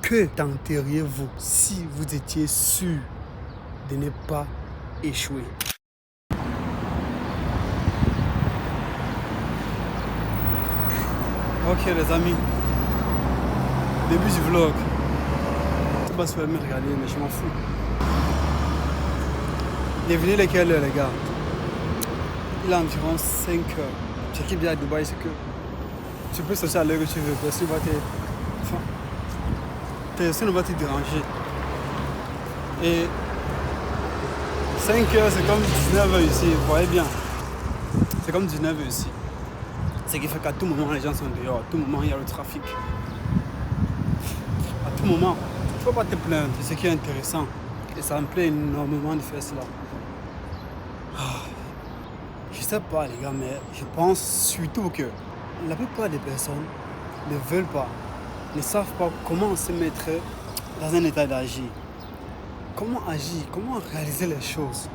que tenteriez-vous si vous étiez sûr de ne pas échouer? Ok les amis, début du vlog. Je sais pas si vous allez me regarder, mais je m'en fous. Devinez lesquelles les gars? Il est environ 5 heures. Ce qui est bien à Dubaï, c'est que tu peux sortir à l'heure que tu veux, personne ne va te déranger. Et 5 heures, c'est comme 19 heures ici, vous voyez bien. C'est comme 19 heures ici. Ce qui fait qu'à tout moment, les gens sont dehors. À tout moment, il y a le trafic. À tout moment, il ne faut pas te plaindre. C'est ce qui est intéressant. Et ça me plaît énormément de faire cela. Je sais pas les gars, mais je pense surtout que la plupart des personnes ne veulent pas, ne savent pas comment se mettre dans un état d'agir. Comment agir, comment réaliser les choses.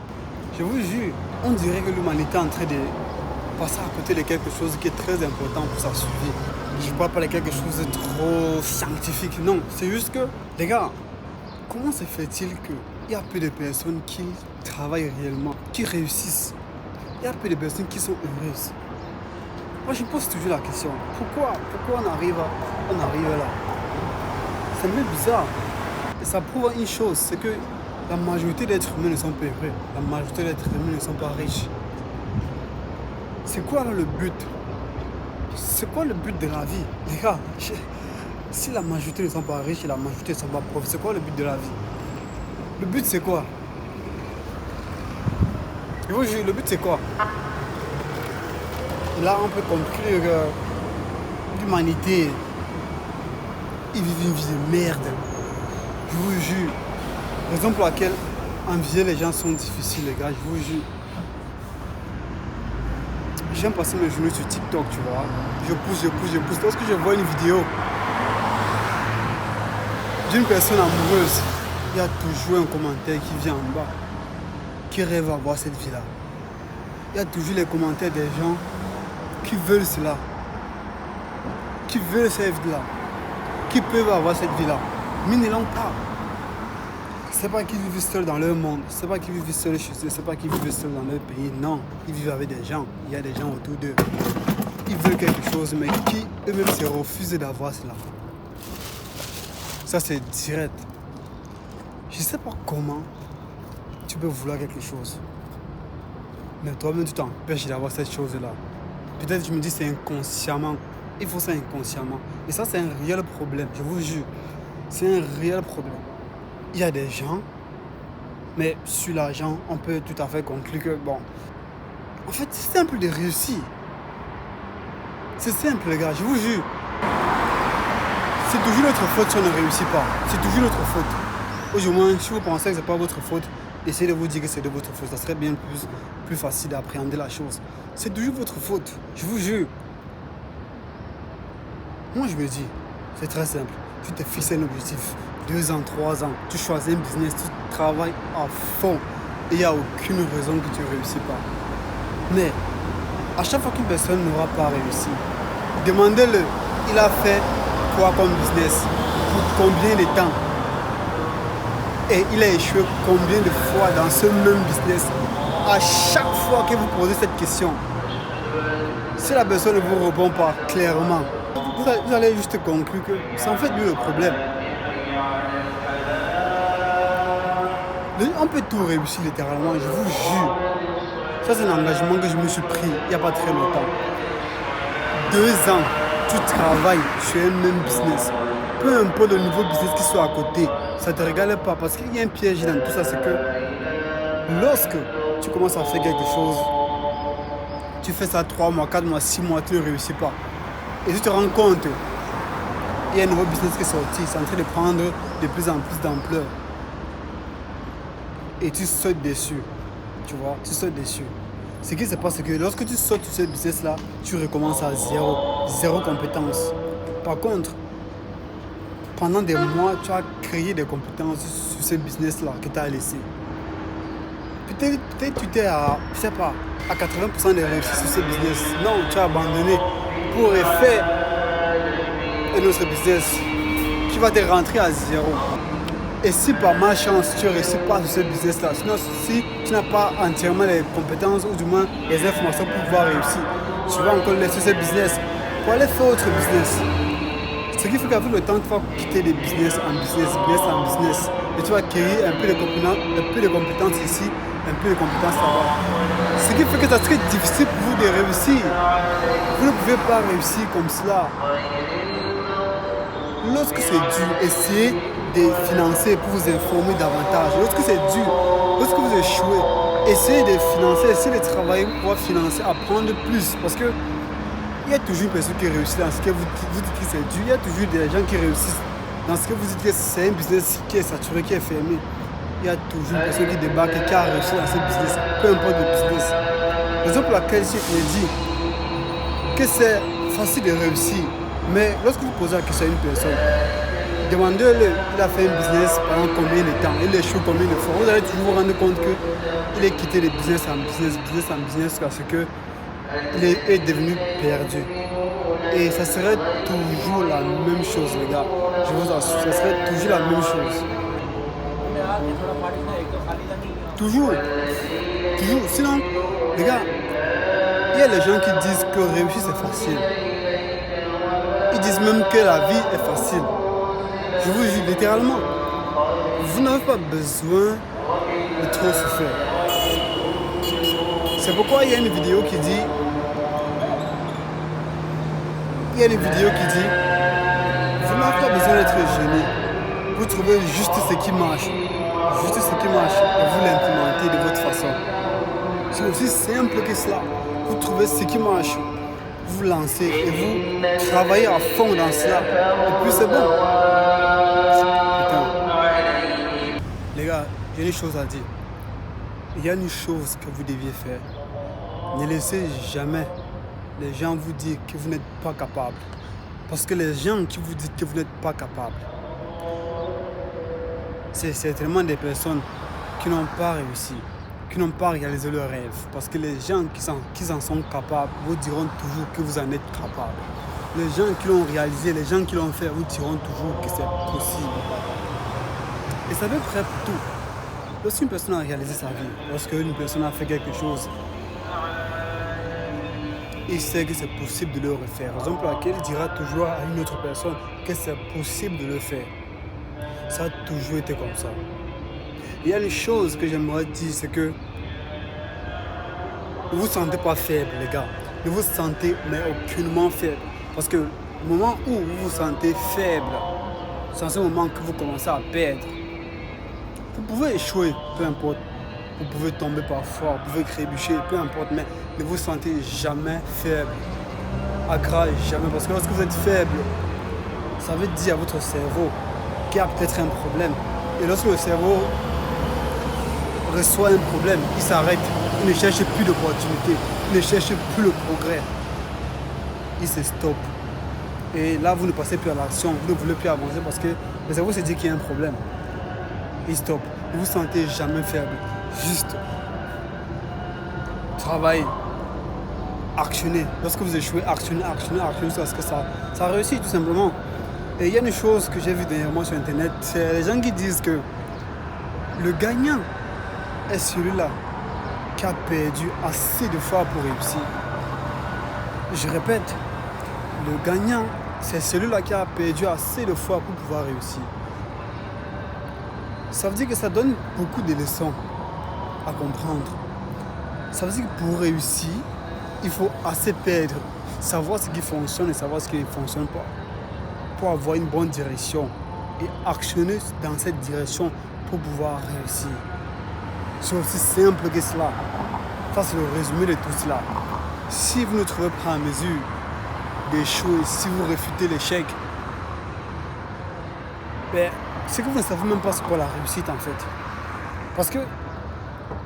Je vous jure, on dirait que l'humanité est en train de passer à côté de quelque chose qui est très important pour sa survie. Je ne parle pas de quelque chose de trop scientifique, non. C'est juste que, les gars, comment se fait-il qu'il y a peu de personnes qui travaillent réellement, qui réussissent? Il y a peu de personnes qui sont heureuses. Moi, je me pose toujours la question. Pourquoi on arrive là? C'est même bizarre. Et ça prouve une chose, c'est que la majorité d'êtres humains ne sont pas heureux. La majorité d'êtres humains ne sont pas riches. C'est quoi alors le but? C'est quoi le but de la vie? Les gars, si la majorité ne sont pas riches et la majorité ne sont pas pauvres, c'est quoi le but de la vie? Le but c'est quoi? Je vous jure, le but c'est quoi? Là, on peut conclure que l'humanité, ils vivent une vie de merde. Je vous jure. Raison pour laquelle envier les gens sont difficiles, les gars, je vous jure. J'aime passer mes journées sur TikTok, tu vois. Je pousse. Lorsque je vois une vidéo d'une personne amoureuse, il y a toujours un commentaire qui vient en bas, qui rêve d'avoir cette vie-là. Il y a toujours les commentaires des gens qui veulent cela, qui veulent cette vie-là, qui peuvent avoir cette vie-là, mais ils ne l'ont pas. C'est pas qu'ils vivent seuls dans leur monde, c'est pas qu'ils vivent seuls chez eux, c'est pas qu'ils vivent seuls dans leur pays, non. Ils vivent avec des gens, il y a des gens autour d'eux. Ils veulent quelque chose, mais qui eux-mêmes se refusent d'avoir cela. Ça c'est direct. Je sais pas comment tu peux vouloir quelque chose, mais toi-même tu t'empêches d'avoir cette chose-là. Peut-être je me dis c'est inconsciemment, il faut ça inconsciemment. Et ça c'est un réel problème, je vous jure. C'est un réel problème. Il y a des gens, mais sur l'argent, on peut tout à fait conclure que bon. En fait, c'est simple de réussir. C'est simple les gars, je vous jure. C'est toujours notre faute si on ne réussit pas. C'est toujours notre faute. Aujourd'hui, si vous pensez que ce n'est pas votre faute, essayez de vous dire que c'est de votre faute. Ça serait bien plus facile d'appréhender la chose. C'est toujours votre faute, je vous jure. Moi je me dis, c'est très simple. Tu te fixes un objectif, 2 ans, 3 ans, tu choisis un business, tu travailles à fond. Et il n'y a aucune raison que tu ne réussis pas. Mais à chaque fois qu'une personne n'aura pas réussi, demandez-le, il a fait quoi comme business, pour combien de temps, et il a échoué combien de fois dans ce même business. À chaque fois que vous posez cette question, si la personne ne vous répond pas clairement, vous allez juste conclure que c'est en fait lui le problème. On peut tout réussir littéralement, je vous jure. Ça c'est un engagement que je me suis pris il n'y a pas très longtemps. 2 ans, tu travailles sur un même business. Peu importe le nouveau business qui soit à côté, ça ne te régale pas. Parce qu'il y a un piège dans tout ça, c'est que lorsque tu commences à faire quelque chose, tu fais ça 3 mois, 4 mois, 6 mois, tu ne réussis pas. Et tu te rends compte, il y a un nouveau business qui est sorti, c'est en train de prendre de plus en plus d'ampleur. Et tu sautes dessus, tu vois, tu sautes dessus. Ce qui se passe, c'est que lorsque tu sautes sur ce business-là, tu recommences à zéro compétence. Par contre, pendant des mois, tu as créé des compétences sur ce business-là que tu as laissé. Peut-être tu t'es à, je sais pas, à 80% de réussite sur ce business. Non, tu as abandonné pour faire un autre business qui vas te rentrer à zéro. Et si par malchance tu ne réussis pas sur ce business-là, sinon si tu n'as pas entièrement les compétences ou du moins les informations pour pouvoir réussir, tu vas encore laisser ce business pour aller faire autre business. Ce qui fait qu'avec le temps, tu vas quitter les business en business. Et tu vas acquérir un peu de compétences ici, un peu de compétences là-bas. Ce qui fait que ça serait difficile pour vous de réussir. Vous ne pouvez pas réussir comme cela. Lorsque c'est dur, essayez de financer pour vous informer davantage. Lorsque c'est dur, lorsque vous échouez, essayez de financer, essayez de travailler pour pouvoir financer, apprendre plus. Parce que il y a toujours une personne qui réussit dans ce que vous dites que c'est dur. Il y a toujours des gens qui réussissent dans ce que vous dites que c'est un business qui est saturé, qui est fermé. Il y a toujours une personne qui débarque et qui a réussi dans ce business, peu importe le business. Raison pour laquelle je dis que c'est facile de réussir. Mais lorsque vous posez la question à une personne, demandez-le, il a fait un business pendant combien de temps, il échoue combien de fois. Vous allez toujours vous rendre compte qu'il est quitté de business en business parce qu'il est devenu perdu. Et ça serait toujours la même chose, les gars. Je vous assure, ça serait toujours la même chose. Toujours. Sinon, les gars, il y a les gens qui disent que réussir c'est facile. Ils disent même que la vie est facile. Je vous jure littéralement, vous n'avez pas besoin de trop souffrir. C'est pourquoi il y a une vidéo qui dit, vous n'avez pas besoin d'être gêné. Vous trouvez juste ce qui marche. Et vous l'implémentez de votre façon. C'est aussi simple que cela. Vous trouvez ce qui marche. Vous lancez et vous travaillez à fond dans cela. Et puis c'est bon. Putain. Les gars, j'ai une chose à dire. Il y a une chose que vous deviez faire. Ne laissez jamais les gens vous dire que vous n'êtes pas capable. Parce que les gens qui vous disent que vous n'êtes pas capable, c'est certainement des personnes qui n'ont pas réussi, qui n'ont pas réalisé leurs rêves. Parce que les gens qui en sont capables vous diront toujours que vous en êtes capable. Les gens qui l'ont réalisé, les gens qui l'ont fait vous diront toujours que c'est possible. Et ça veut près pour tout. Lorsqu'une personne a réalisé sa vie, lorsqu'une personne a fait quelque chose, il sait que c'est possible de le refaire. Raison pour laquelle il dira toujours à une autre personne que c'est possible de le faire. Ça a toujours été comme ça. Il y a une chose que j'aimerais dire, c'est que ne vous sentez pas faible, les gars. Ne vous sentez mais aucunement faible. Parce que le moment où vous vous sentez faible, c'est en ce moment que vous commencez à perdre. Vous pouvez échouer, peu importe. Vous pouvez tomber parfois, vous pouvez trébucher, peu importe, mais ne vous sentez jamais faible. À grave, jamais. Parce que lorsque vous êtes faible, ça veut dire à votre cerveau qu'il y a peut-être un problème. Et lorsque le cerveau reçoit un problème, il s'arrête. Il ne cherche plus d'opportunités. Il ne cherche plus le progrès. Il se stoppe. Et là, vous ne passez plus à l'action. Vous ne voulez plus avancer parce que le cerveau se dit qu'il y a un problème. Il stoppe. Ne vous sentez jamais faible. Juste travaillez, actionnez. Lorsque vous échouez, actionnez parce que ça réussit tout simplement. Et il y a une chose que j'ai vue dernièrement sur internet, c'est les gens qui disent que le gagnant est celui-là qui a perdu assez de fois pour réussir. Je répète, le gagnant, c'est celui-là qui a perdu assez de fois pour pouvoir réussir. Ça veut dire que ça donne beaucoup de leçons à comprendre. Ça veut dire que pour réussir, il faut assez perdre, savoir ce qui fonctionne et savoir ce qui ne fonctionne pas, pour avoir une bonne direction et actionner dans cette direction pour pouvoir réussir. C'est aussi simple que cela. Ça, c'est le résumé de tout cela. Si vous ne trouvez pas en mesure d'échouer, si vous refutez l'échec, c'est que vous ne savez même pas ce qu'est la réussite en fait. Parce que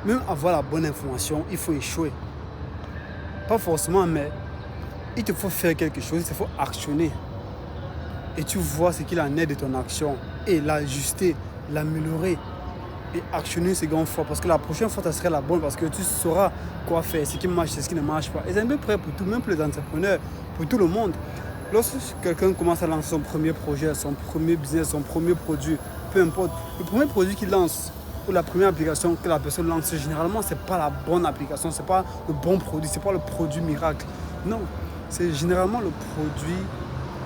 même avoir la bonne information, il faut échouer. Pas forcément, mais il te faut faire quelque chose, il te faut actionner. Et tu vois ce qu'il en est de ton action et l'ajuster, l'améliorer et actionner une seconde fois. Parce que la prochaine fois, ça serait la bonne parce que tu sauras quoi faire, ce qui marche, ce qui ne marche pas. Et c'est un peu prêt pour tout, même pour les entrepreneurs, pour tout le monde. Lorsque quelqu'un commence à lancer son premier projet, son premier business, son premier produit, peu importe, le premier produit qu'il lance ou la première application que la personne lance, généralement, ce n'est pas la bonne application, ce n'est pas le bon produit, ce n'est pas le produit miracle. Non, c'est généralement le produit,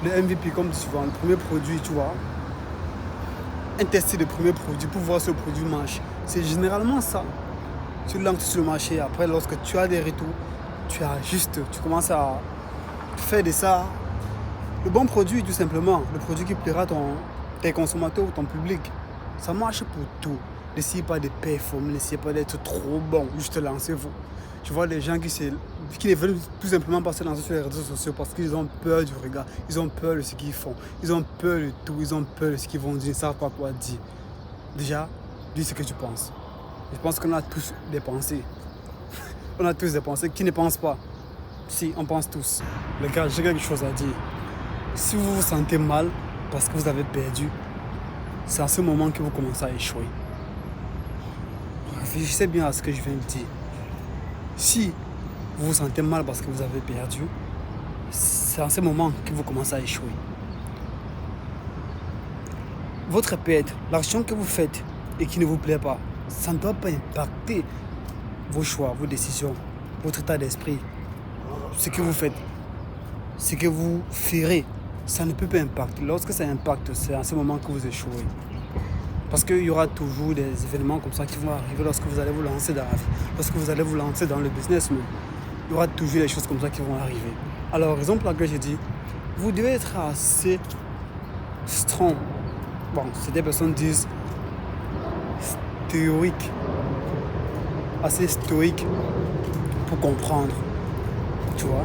le MVP, comme souvent, le premier produit, tu vois. Un test de premier produit pour voir si le produit marche. C'est généralement ça. Tu lances sur le marché, après, lorsque tu as des retours, tu ajustes, tu commences à faire de ça le bon produit, tout simplement. Le produit qui plaira à tes consommateurs ou ton public. Ça marche pour tout. N'essayez pas de performer, n'essayez pas d'être trop bon, juste lancez-vous. Je vois des gens qui ne veulent tout simplement pas se lancer sur les réseaux sociaux parce qu'ils ont peur du regard, ils ont peur de ce qu'ils font, ils ont peur de tout, ils ont peur de ce qu'ils vont dire, ils ne savent pas quoi dire. Déjà, dis ce que tu penses. Je pense qu'on a tous des pensées. On a tous des pensées. Qui ne pense pas? Si, on pense tous. Les gars, j'ai quelque chose à dire. Si vous vous sentez mal parce que vous avez perdu, c'est à ce moment que vous commencez à échouer. Réfléchissez bien à ce que je viens de dire. Si vous vous sentez mal parce que vous avez perdu, c'est à ce moment que vous commencez à échouer. Votre perte, l'action que vous faites et qui ne vous plaît pas, ça ne doit pas impacter vos choix, vos décisions, votre état d'esprit. Ce que vous faites, ce que vous ferez, ça ne peut pas impacter. Lorsque ça impacte, c'est à ce moment que vous échouez. Parce qu'il y aura toujours des événements comme ça qui vont arriver lorsque vous allez vous lancer dans la vie, lorsque vous allez vous lancer dans le business. Il y aura toujours des choses comme ça qui vont arriver. Alors, raison pour laquelle j'ai dit, vous devez être assez strong. Bon, certaines personnes disent théorique, assez stoïque pour comprendre. Tu vois?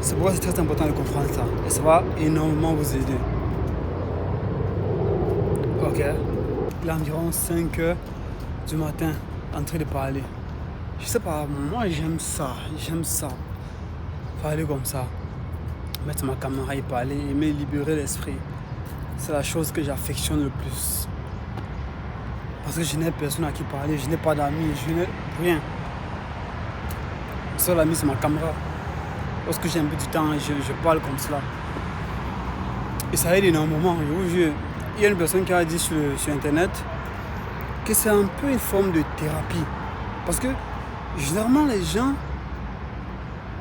C'est pourquoi c'est très important de comprendre ça. Et ça va énormément vous aider. Ok. Il est environ 5 heures du matin en train de parler. Je sais pas, moi j'aime ça. Parler comme ça. Mettre ma caméra et parler, et me libérer l'esprit. C'est la chose que j'affectionne le plus. Parce que je n'ai personne à qui parler, je n'ai pas d'amis, je n'ai rien. Mon seul ami c'est ma caméra. Lorsque j'ai un peu du temps, je parle comme cela. Et ça aide énormément. Il y a une personne qui a dit sur internet que c'est un peu une forme de thérapie. Parce que généralement les gens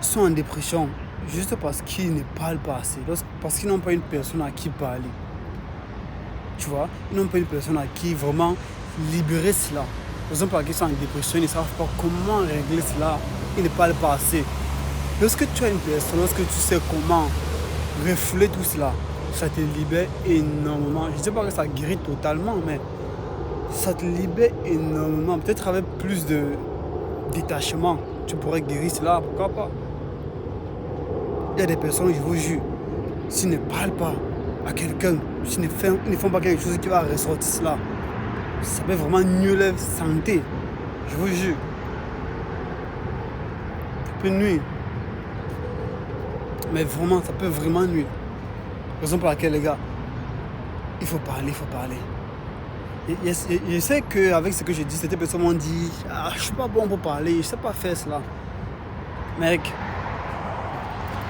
sont en dépression juste parce qu'ils ne parlent pas assez, parce qu'ils n'ont pas une personne à qui parler. Tu vois, ils n'ont pas une personne à qui vraiment libérer cela. Par exemple, pour laquelle ils sont en dépression, ils ne savent pas comment régler cela, ils ne parlent pas assez. Lorsque tu as une personne, lorsque tu sais comment refouler tout cela, ça te libère énormément. Je ne sais pas que ça guérit totalement, mais ça te libère énormément. Peut-être avec plus de détachement, tu pourrais guérir cela, pourquoi pas. Il y a des personnes, je vous jure, s'ils ne parlent pas à quelqu'un, s'ils ne font pas quelque chose qui va ressortir cela, ça peut vraiment nuire leur santé. Je vous jure. Ça peut nuire. Mais vraiment, ça peut vraiment nuire. Raison pour laquelle, les gars, il faut parler. Et je sais qu'avec ce que je dis, certaines personnes m'ont dit « je suis pas bon pour parler, je sais pas faire cela. » Mec,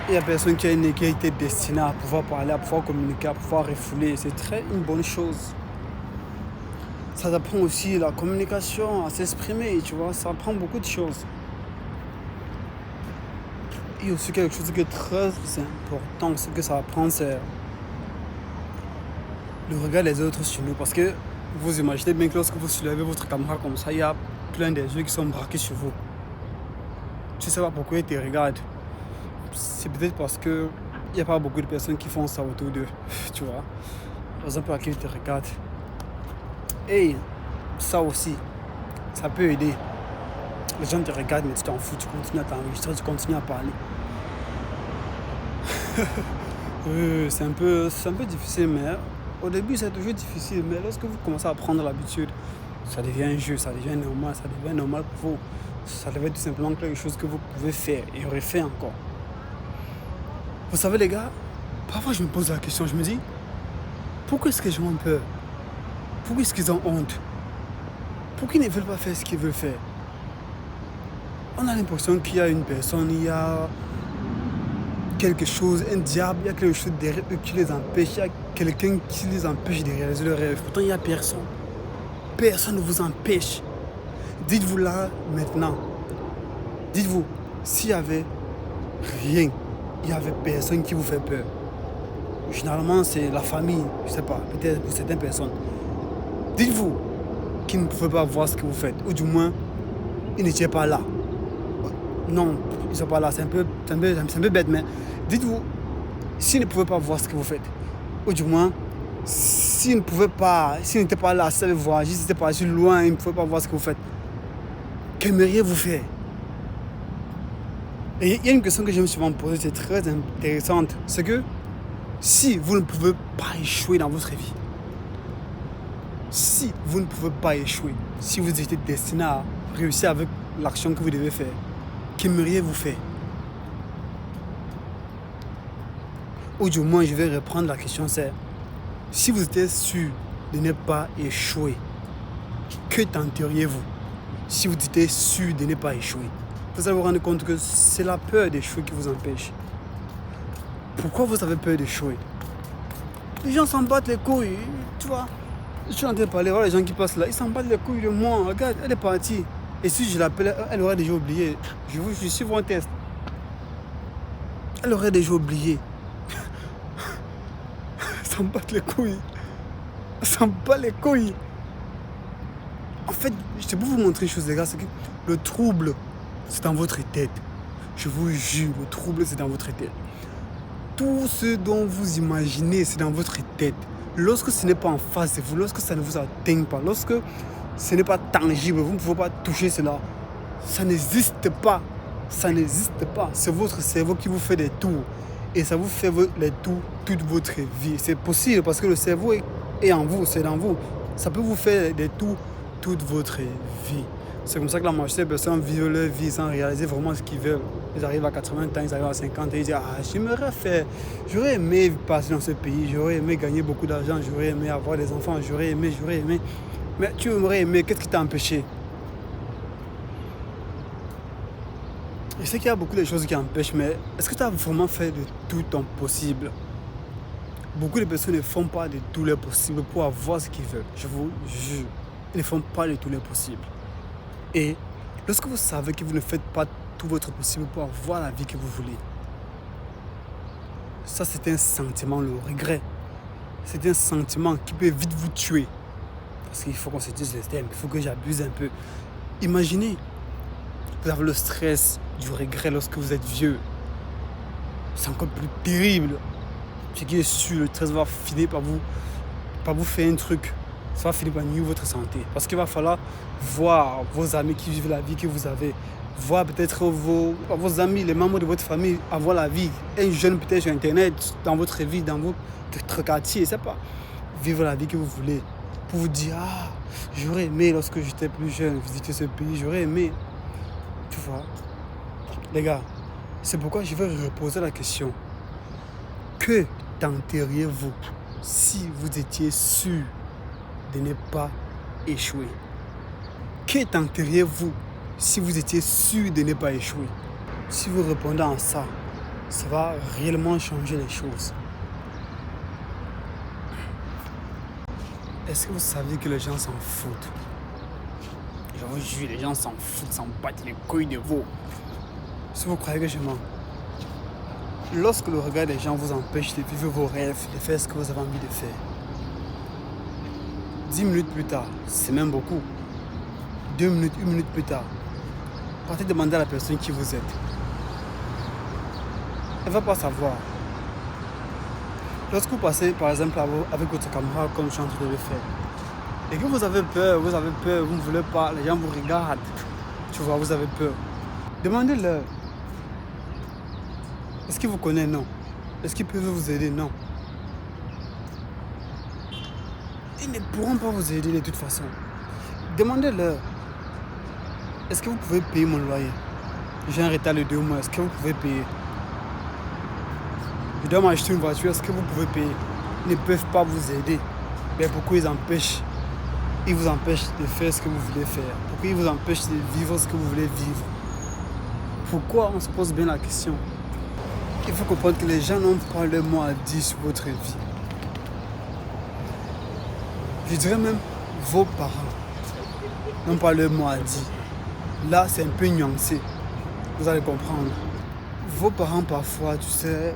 il y a personne qui a été destinée à pouvoir parler, à pouvoir communiquer, à pouvoir refouler. C'est une bonne chose. Ça apprend aussi la communication, à s'exprimer, tu vois. Ça apprend beaucoup de choses. Et aussi quelque chose qui est très important, ce que ça apprend, c'est le regard des autres sur nous. Parce que vous imaginez bien que lorsque vous soulevez votre caméra comme ça, il y a plein des yeux qui sont braqués sur vous. Tu ne sais pas pourquoi ils te regardent. C'est peut-être parce qu'il n'y a pas beaucoup de personnes qui font ça autour d'eux. Tu vois. Par exemple, pour laquelle ils te regardent. Et ça aussi, ça peut aider. Les gens te regardent, mais tu t'en fous, tu continues à t'enregistrer, tu continues à parler. C'est un peu difficile, mais au début c'est toujours difficile. Mais lorsque vous commencez à prendre l'habitude, ça devient un jeu, ça devient normal pour vous. Ça devient tout simplement quelque chose que vous pouvez faire et refaire encore. Vous savez les gars, parfois je me pose la question, je me dis, pourquoi est-ce que les gens ont peur? Pourquoi est-ce qu'ils ont honte? Pourquoi ils ne veulent pas faire ce qu'ils veulent faire? On a l'impression qu'il y a une personne, il y a quelque chose, un diable, il y a quelque chose derrière eux qui les empêche, il y a quelqu'un qui les empêche de réaliser leurs rêves. Pourtant, il n'y a personne. Personne ne vous empêche. Dites-vous là, maintenant. Dites-vous, s'il y avait rien, il n'y avait personne qui vous fait peur. Généralement, c'est la famille, je ne sais pas, peut-être pour certaines personnes. Dites-vous qu'ils ne pouvaient pas voir ce que vous faites, ou du moins, ils n'étaient pas là. Non, ils ne sont pas là, c'est un peu bête, mais dites-vous, s'ils ne pouvaient pas voir ce que vous faites, ou du moins, s'ils n'étaient pas là, s'ils savaient voir, s'ils étaient pas loin, ils ne pouvaient pas voir ce que vous faites, qu'aimeriez-vous faire? Et il y a une question que je me suis souvent posée, c'est très intéressante, c'est que si vous ne pouvez pas échouer dans votre vie, si vous ne pouvez pas échouer, si vous étiez destiné à réussir avec l'action que vous devez faire, qu'aimeriez-vous faire? Ou du moins, je vais reprendre la question, c'est si vous étiez sûr de ne pas échouer, que tenteriez-vous? Si vous étiez sûr de ne pas échouer, vous allez vous rendre compte que c'est la peur d'échouer qui vous empêche. Pourquoi vous avez peur d'échouer? Les gens s'en battent les couilles, tu vois. Je suis en train de parler, voilà les gens qui passent là, ils s'en battent les couilles de moi. Regarde, elle est partie. Et si je l'appelle, elle aurait déjà oublié. Je suis sur un test. Elle aurait déjà oublié. Elle s'en bat les couilles. Elle s'en bat les couilles. En fait, je peux vous montrer une chose, les gars, c'est que le trouble, c'est dans votre tête. Je vous jure, le trouble, c'est dans votre tête. Tout ce dont vous imaginez, c'est dans votre tête. Lorsque ce n'est pas en face de vous, lorsque ça ne vous atteint pas, lorsque ce n'est pas tangible, vous ne pouvez pas toucher cela, ça n'existe pas. Ça n'existe pas. C'est votre cerveau qui vous fait des tours. Et ça vous fait les tours toute votre vie. C'est possible parce que le cerveau est en vous, c'est dans vous. Ça peut vous faire des tours toute votre vie. C'est comme ça que la majorité des personnes vivent leur vie sans réaliser vraiment ce qu'ils veulent. Ils arrivent à 80 ans, ils arrivent à 50 ans, ils disent j'aurais aimé passer dans ce pays, j'aurais aimé gagner beaucoup d'argent, j'aurais aimé avoir des enfants, j'aurais aimé. Mais tu aurais aimé, qu'est-ce qui t'a empêché? Je sais qu'il y a beaucoup de choses qui empêchent, mais est-ce que tu as vraiment fait de tout ton possible? Beaucoup de personnes ne font pas de tout leur possible pour avoir ce qu'ils veulent. Je vous jure, ils ne font pas de tout leur possible. Et lorsque vous savez que vous ne faites pas tout votre possible pour avoir la vie que vous voulez, ça c'est un sentiment, le regret. C'est un sentiment qui peut vite vous tuer. Parce qu'il faut qu'on se dise les termes, il faut que j'abuse un peu. Imaginez, vous avez le stress du regret lorsque vous êtes vieux. C'est encore plus terrible. Ce qui est sûr, le stress va finir par vous faire un truc. Ça va finir par nuire votre santé. Parce qu'il va falloir voir vos amis qui vivent la vie que vous avez. Voir peut-être vos amis, les membres de votre famille avoir la vie. Un jeune peut-être sur Internet, dans votre vie, dans votre quartier, je ne sais pas. Vivre la vie que vous voulez. Pour vous dire, j'aurais aimé lorsque j'étais plus jeune visiter ce pays, j'aurais aimé. Tu vois, les gars, c'est pourquoi je vais reposer la question. Que tenteriez-vous si vous étiez sûr de ne pas échouer? Que tenteriez-vous si vous étiez sûr de ne pas échouer? Si vous répondez à ça, ça va réellement changer les choses. Est-ce que vous savez que les gens s'en foutent? Je vous jure, les gens s'en foutent, s'en battent les couilles de vous. Si vous croyez que je mens. Lorsque le regard des gens vous empêche de vivre vos rêves, de faire ce que vous avez envie de faire, 10 minutes plus tard, c'est même beaucoup. 2 minutes, 1 minute plus tard, partez demander à la personne qui vous êtes. Elle ne va pas savoir. Lorsque vous passez par exemple avec votre camarade comme je suis en train de le faire, et que vous avez peur, vous ne voulez pas, les gens vous regardent, tu vois, vous avez peur. Demandez-leur. Est-ce qu'ils vous connaissent? Non. Est-ce qu'ils peuvent vous aider? Non. Ils ne pourront pas vous aider de toute façon. Demandez-leur. Est-ce que vous pouvez payer mon loyer? J'ai un retard de 2 mois. Est-ce que vous pouvez payer? Je dois m'acheter une voiture. Est-ce que vous pouvez payer? Ils ne peuvent pas vous aider. Mais pourquoi ils empêchent? Ils vous empêchent de faire ce que vous voulez faire. Pourquoi ils vous empêchent de vivre ce que vous voulez vivre? Pourquoi? On se pose bien la question. il faut comprendre que les gens n'ont pas le mot à dire sur votre vie. Je dirais même vos parents n'ont pas le mot à dire. Là, c'est un peu nuancé. Vous allez comprendre. Vos parents, parfois, tu sais,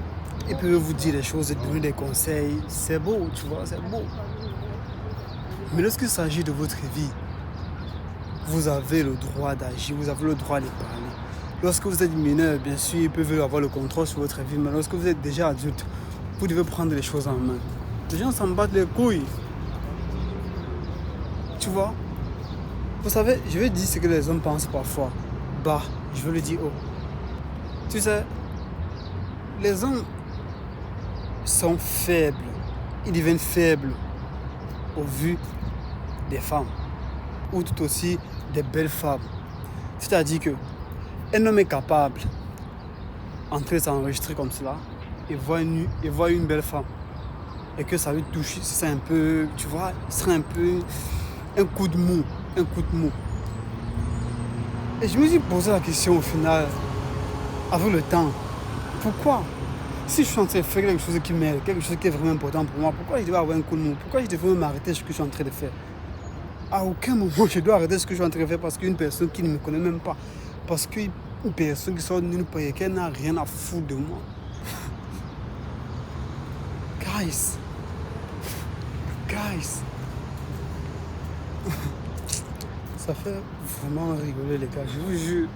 ils peuvent vous dire des choses et donner des conseils. C'est beau, tu vois, c'est beau. Mais lorsqu'il s'agit de votre vie, vous avez le droit d'agir, vous avez le droit de parler. Lorsque vous êtes mineur, bien sûr, ils peuvent avoir le contrôle sur votre vie, mais lorsque vous êtes déjà adulte, vous devez prendre les choses en main. Les gens s'en battent les couilles. Tu vois? Vous savez, je vais dire ce que les hommes pensent parfois. Bah, je veux le dire haut. Tu sais, les hommes sont faibles. Ils deviennent faibles au vu des femmes. Ou tout aussi des belles femmes. C'est-à-dire que un homme est capable d'entrer s'enregistrer comme cela et voir une belle femme. Et que ça lui touche, c'est un peu, tu vois, ce serait un peu un coup de mou. Un coup de mou. Et je me suis posé la question au final, avec le temps, pourquoi? Si je suis en train de faire quelque chose qui m'aide, quelque chose qui est vraiment important pour moi, pourquoi je dois avoir un coup de mou? Pourquoi je devrais m'arrêter ce que je suis en train de faire? À aucun moment je dois arrêter ce que je suis en train de faire parce qu'une personne qui ne me connaît même pas, parce qu'une personne qui sort d'une part et qu'elle n'a rien à foutre de moi. Guys. Ça fait vraiment rigoler les gars, je vous jure.